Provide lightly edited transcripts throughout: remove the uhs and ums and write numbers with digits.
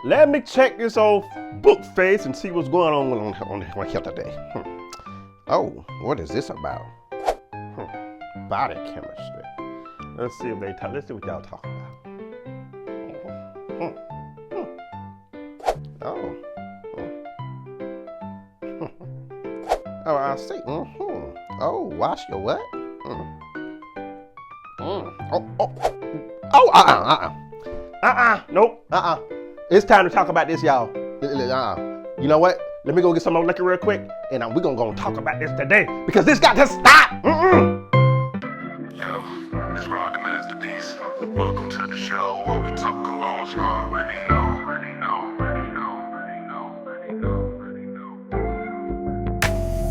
Let me check this old book face and see what's going on here today. Oh, what is this about? Body chemistry. Let's see if let's see what y'all talking about. Oh. Oh, I see. Oh, wash your what? Nope. It's time to talk about this, y'all. You know what? Let me go get some more liquor real quick, and we're gonna go talk about this today because this got to stop. Yo, it's Rock the Masterpiece. Welcome to the show where we talk colognes. You already know.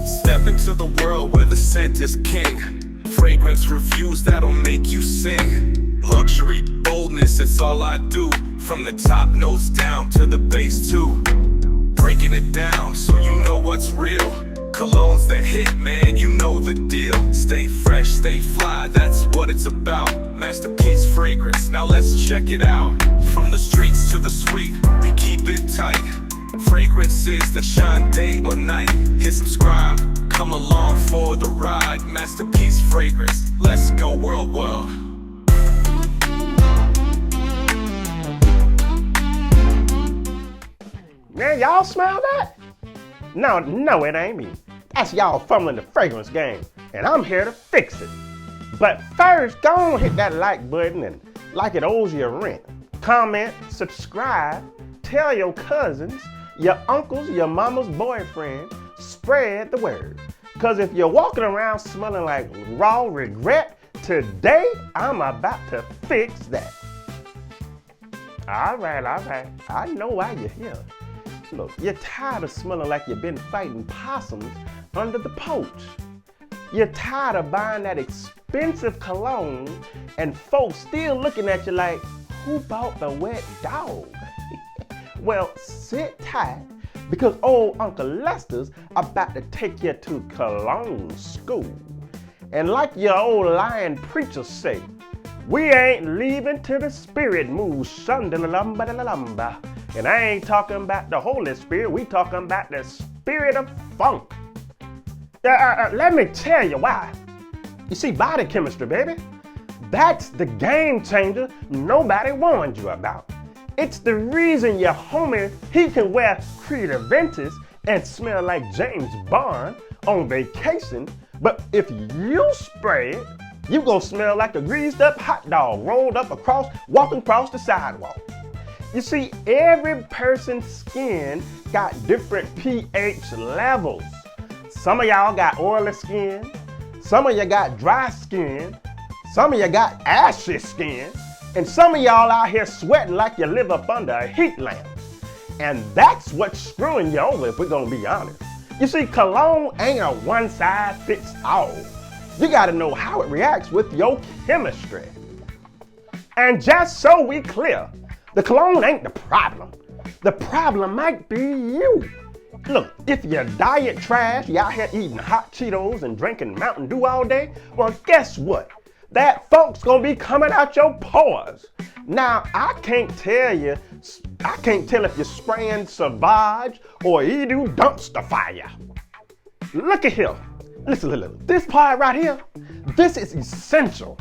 Step into the world where the scent is king. Fragrance reviews that'll make you sing. Luxury, boldness, it's all I do. From the top notes down to the bass too. Breaking it down so you know what's real. Colognes that hit, man, you know the deal. Stay fresh, stay fly, that's what it's about. Masterpiece fragrance, now let's check it out. From the streets to the suite, we keep it tight. Fragrances that shine day or night. Hit subscribe, come along for the ride. Masterpiece fragrance, let's go world. Man, y'all smell that? No, it ain't me. That's y'all fumbling the fragrance game, and I'm here to fix it. But first, go on hit that like button and like it owes you rent. Comment, subscribe, tell your cousins, your uncles, your mama's boyfriend, spread the word. Cause if you're walking around smelling like raw regret, today I'm about to fix that. All right, I know why you're here. Look, you're tired of smelling like you've been fighting possums under the porch. You're tired of buying that expensive cologne and folks still looking at you like, who bought the wet dog? Well, sit tight because old Uncle Lester's about to take you to cologne school. And like your old lying preachers say, we ain't leaving till the spirit moves, shunda-la-lumba-la-lumba. And I ain't talking about the Holy Spirit, we talking about the spirit of funk. Let me tell you why. You see, body chemistry, baby, that's the game changer nobody warned you about. It's the reason your homie, he can wear Aventus and smell like James Bond on vacation, but if you spray it, you gonna smell like a greased up hot dog rolled up walking across the sidewalk. You see, every person's skin got different pH levels. Some of y'all got oily skin, some of you got dry skin, some of you got ashy skin, and some of y'all out here sweating like you live up under a heat lamp. And that's what's screwing you over if we're gonna be honest. You see, cologne ain't a one size fits all. You gotta know how it reacts with your chemistry. And just so we clear, the cologne ain't the problem. The problem might be you. Look, if your diet trash, you out here eating hot Cheetos and drinking Mountain Dew all day, well, guess what? That funk's gonna be coming out your pores. Now, I can't tell if you're spraying Savage or Edu dumpster fire. Look at here. Listen. This part right here, this is essential.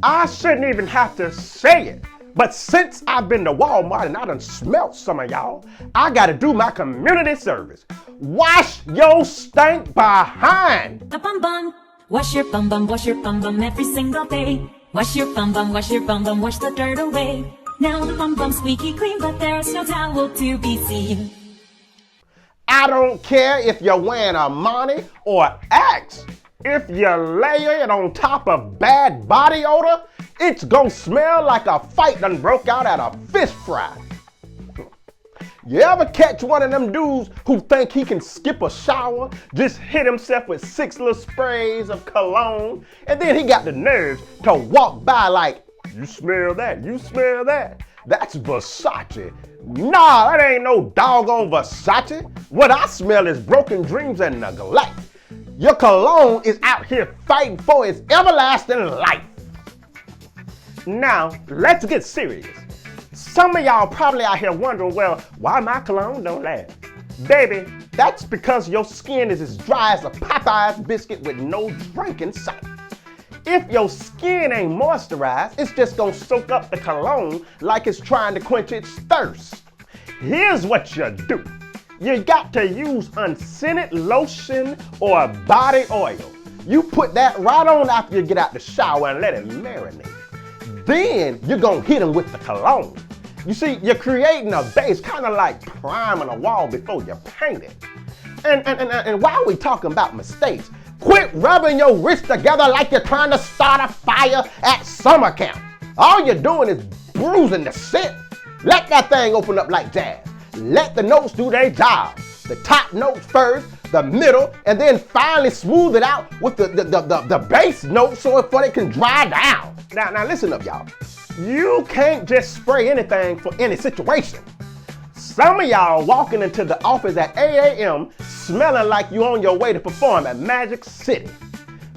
I shouldn't even have to say it. But since I've been to Walmart and I done smelt some of y'all, I gotta do my community service. Wash your stank behind. The bum bum. Wash your bum bum every single day. Wash your bum bum, wash the dirt away. Now the bum bum squeaky clean, but there's no towel to be seen. I don't care if you're wearing a Monty or Axe. If you layer it on top of bad body odor, it's gonna smell like a fight done broke out at a fish fry. You ever catch one of them dudes who think he can skip a shower, just hit himself with 6 little sprays of cologne, and then he got the nerves to walk by like, you smell that? That's Versace. Nah, that ain't no doggone Versace. What I smell is broken dreams and neglect. Your cologne is out here fighting for its everlasting life. Now, let's get serious. Some of y'all probably out here wondering, well, why my cologne don't last? Baby, that's because your skin is as dry as a Popeye's biscuit with no drink in sight. If your skin ain't moisturized, it's just gonna soak up the cologne like it's trying to quench its thirst. Here's what you do. You got to use unscented lotion or body oil. You put that right on after you get out the shower and let it marinate. Then you're gonna hit them with the cologne. You see, you're creating a base, kind of like priming a wall before you paint it. And while we talking about mistakes, quit rubbing your wrists together like you're trying to start a fire at summer camp. All you're doing is bruising the scent. Let that thing open up like jazz. Let the notes do their job. The top notes first, the middle, and then finally smooth it out with the bass notes so it can dry down. Now listen up, y'all. You can't just spray anything for any situation. Some of y'all walking into the office at 8 a.m. smelling like you on your way to perform at Magic City.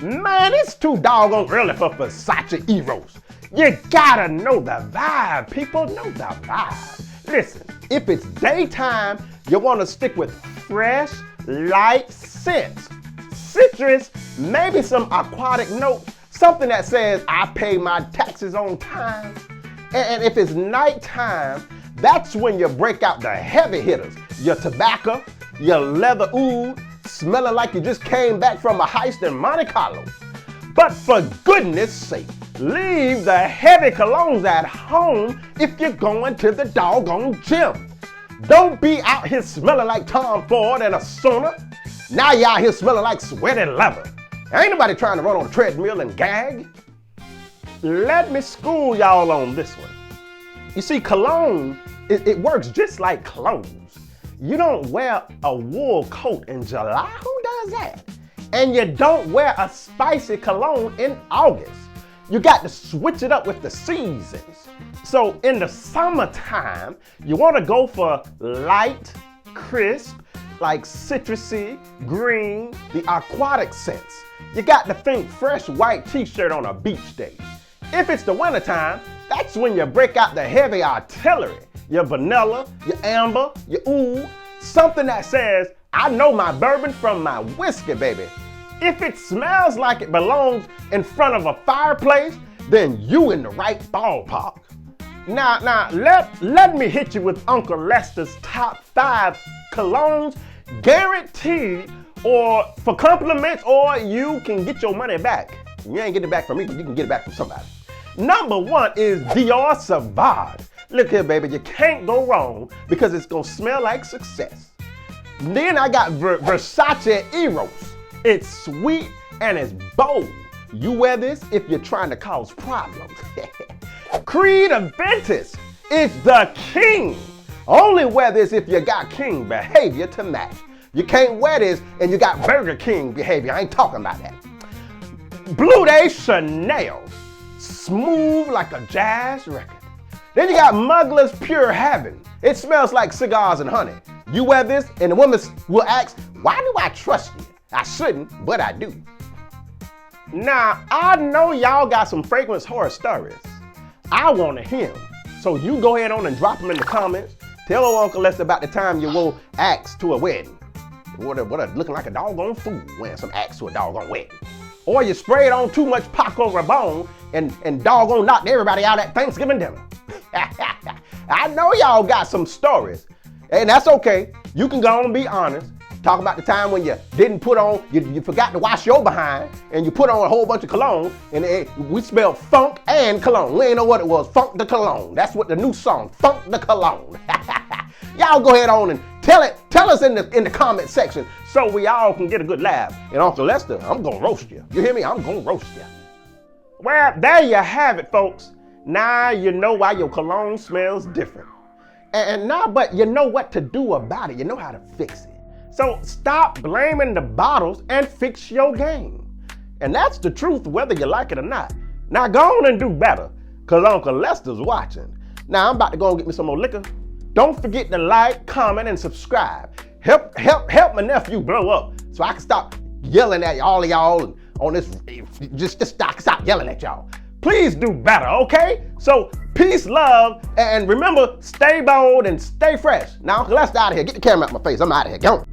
Man, it's too doggone early for Versace Eros. You gotta know the vibe, people, know the vibe. Listen, if it's daytime, you wanna stick with fresh, light scents. Citrus, maybe some aquatic notes, something that says, I pay my taxes on time. And if it's nighttime, that's when you break out the heavy hitters. Your tobacco, your leather oud, smelling like you just came back from a heist in Monte Carlo. But for goodness sake, leave the heavy colognes at home if you're going to the doggone gym. Don't be out here smelling like Tom Ford in a sauna. Now you're out here smelling like sweaty leather. Ain't nobody trying to run on a treadmill and gag. Let me school y'all on this one. You see, cologne, it works just like clothes. You don't wear a wool coat in July. Who does that? And you don't wear a spicy cologne in August. You got to switch it up with the seasons. So in the summertime, you want to go for light, crisp, like citrusy, green, the aquatic scents. You got to think fresh white t-shirt on a beach day. If it's the wintertime, that's when you break out the heavy artillery. Your vanilla, your amber, your oud, something that says, I know my bourbon from my whiskey, baby. If it smells like it belongs in front of a fireplace, then you in the right ballpark. Now, let me hit you with Uncle Lester's top 5 colognes, guaranteed, or for compliments, or you can get your money back. You ain't getting it back from me, but you can get it back from somebody. Number 1 is Dior Sauvage. Look here, baby, you can't go wrong because it's gonna smell like success. Then I got Versace Eros. It's sweet and it's bold. You wear this if you're trying to cause problems. Creed Aventus is the king. Only wear this if you got king behavior to match. You can't wear this and you got Burger King behavior. I ain't talking about that. Blue Day Chanel. Smooth like a jazz record. Then you got Mugler's Pure Heaven. It smells like cigars and honey. You wear this and the woman will ask, why do I trust you? I shouldn't, but I do. Now, I know y'all got some fragrance horror stories. I want to hear them. So you go ahead on and drop them in the comments. Tell old Uncle Lester about the time you wore Axe to a wedding. Looking like a doggone fool wearing some Axe to a doggone wedding. Or you sprayed on too much Paco Rabanne and doggone knocked everybody out at Thanksgiving dinner. I know y'all got some stories. And that's okay. You can go on and be honest. Talk about the time when you didn't put on, you forgot to wash your behind, and you put on a whole bunch of cologne, and we spelled funk and cologne. We ain't know what it was, funk the cologne. That's what the new song, funk the cologne. Y'all go ahead on and tell us in the comment section so we all can get a good laugh. And Uncle Lester, I'm gonna roast you. You hear me? I'm gonna roast you. Well, there you have it, folks. Now you know why your cologne smells different. And now, but you know what to do about it. You know how to fix it. So stop blaming the bottles and fix your game. And that's the truth, whether you like it or not. Now go on and do better, because Uncle Lester's watching. Now I'm about to go and get me some more liquor. Don't forget to like, comment, and subscribe. Help my nephew blow up so I can stop yelling at all of y'all on this, just stop yelling at y'all. Please do better, okay? So peace, love, and remember, stay bold and stay fresh. Now, let's get out of here. Get the camera out my face. I'm out of here. Go.